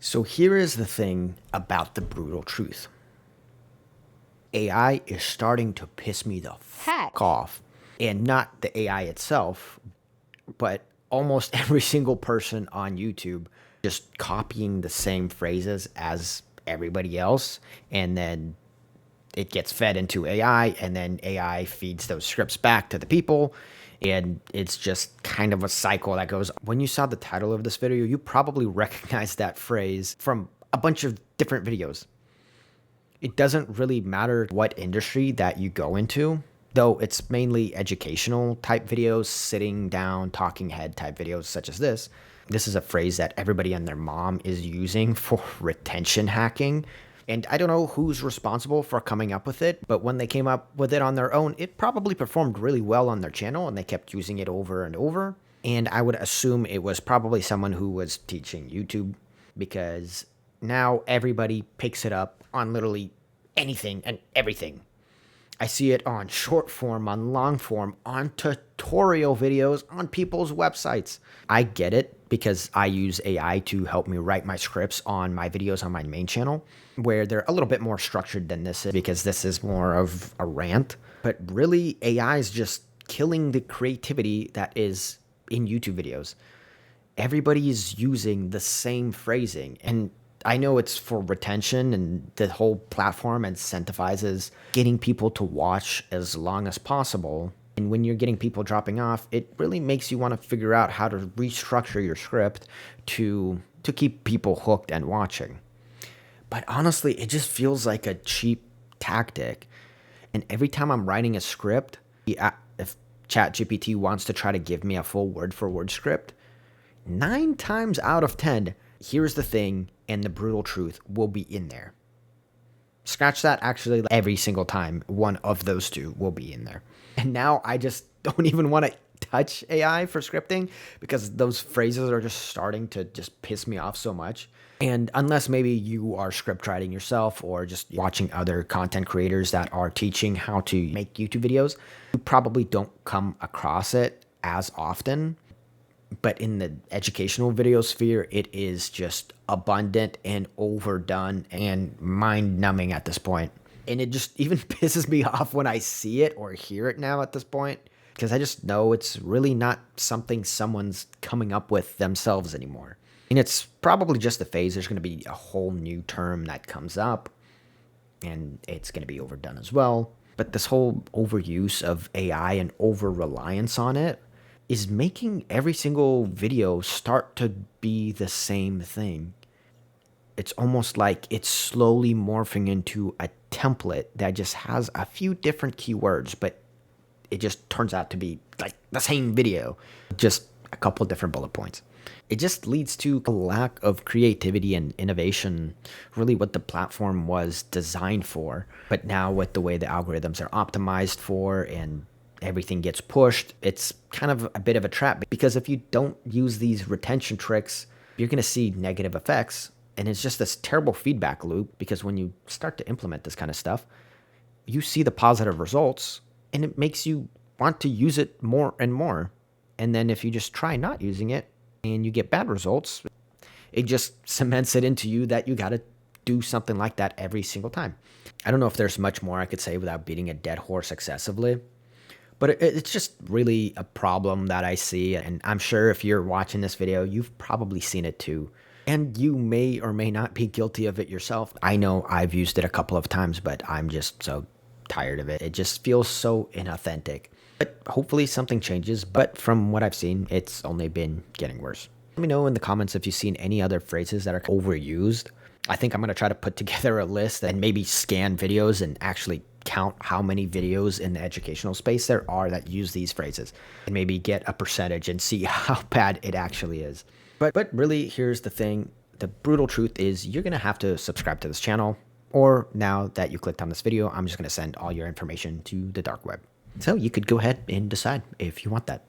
So here is the thing about the brutal truth. AI is starting to piss me the fuck off. And not the AI itself, but almost every single person on YouTube just copying the same phrases as everybody else. And then it gets fed into AI, and then AI feeds those scripts back to the people. And it's just kind of a cycle that goes. When you saw the title of this video, you probably recognized that phrase from a bunch of different videos. It doesn't really matter what industry that you go into, though it's mainly educational type videos, sitting down, talking head type videos such as this. This is a phrase that everybody and their mom is using for retention hacking. And I don't know who's responsible for coming up with it, but when they came up with it on their own, it probably performed really well on their channel and they kept using it over and over. And I would assume it was probably someone who was teaching YouTube, because now everybody picks it up on literally anything and everything. I see it on short form, on long form, on tutorial videos, on people's websites. I get it because I use AI to help me write my scripts on my videos on my main channel, where they're a little bit more structured than this, because this is more of a rant. But really, AI is just killing the creativity that is in YouTube videos. Everybody is using the same phrasing, and I know it's for retention, and the whole platform incentivizes getting people to watch as long as possible. And when you're getting people dropping off, it really makes you want to figure out how to restructure your script to keep people hooked and watching. But honestly, it just feels like a cheap tactic. And every time I'm writing a script, if ChatGPT wants to try to give me a full word-for-word script, 9 times out of 10, here's the thing, and the brutal truth will be in there. Scratch that, actually, every single time, one of those two will be in there. And now I just don't even want to touch AI for scripting, because those phrases are just starting to just piss me off so much. And unless maybe you are script writing yourself or just watching other content creators that are teaching how to make YouTube videos, you probably don't come across it as often. But in the educational video sphere, it is just abundant and overdone and mind-numbing at this point. And it just even pisses me off when I see it or hear it now at this point, because I just know it's really not something someone's coming up with themselves anymore. And it's probably just a phase. There's going to be a whole new term that comes up, and it's going to be overdone as well. But this whole overuse of AI and over-reliance on it is making every single video start to be the same thing. It's almost like it's slowly morphing into a template that just has a few different keywords, but it just turns out to be like the same video, just a couple different bullet points. It just leads to a lack of creativity and innovation, really what the platform was designed for. But now with the way the algorithms are optimized for and everything gets pushed, it's kind of a bit of a trap, because if you don't use these retention tricks, you're going to see negative effects. And it's just this terrible feedback loop, because when you start to implement this kind of stuff, you see the positive results and it makes you want to use it more and more. And then if you just try not using it and you get bad results, it just cements it into you that you got to do something like that every single time. I don't know if there's much more I could say without beating a dead horse excessively. But it's just really a problem that I see, and I'm sure if you're watching this video, you've probably seen it too. And you may or may not be guilty of it yourself. I know I've used it a couple of times, but I'm just so tired of it. It just feels so inauthentic. But hopefully something changes, but from what I've seen, it's only been getting worse. Let me know in the comments if you've seen any other phrases that are overused. I think I'm going to try to put together a list and maybe scan videos and actually count how many videos in the educational space there are that use these phrases, and maybe get a percentage and see how bad it actually is. But really, here's the thing. The brutal truth is you're going to have to subscribe to this channel, or now that you clicked on this video, I'm just going to send all your information to the dark web. So you could go ahead and decide if you want that.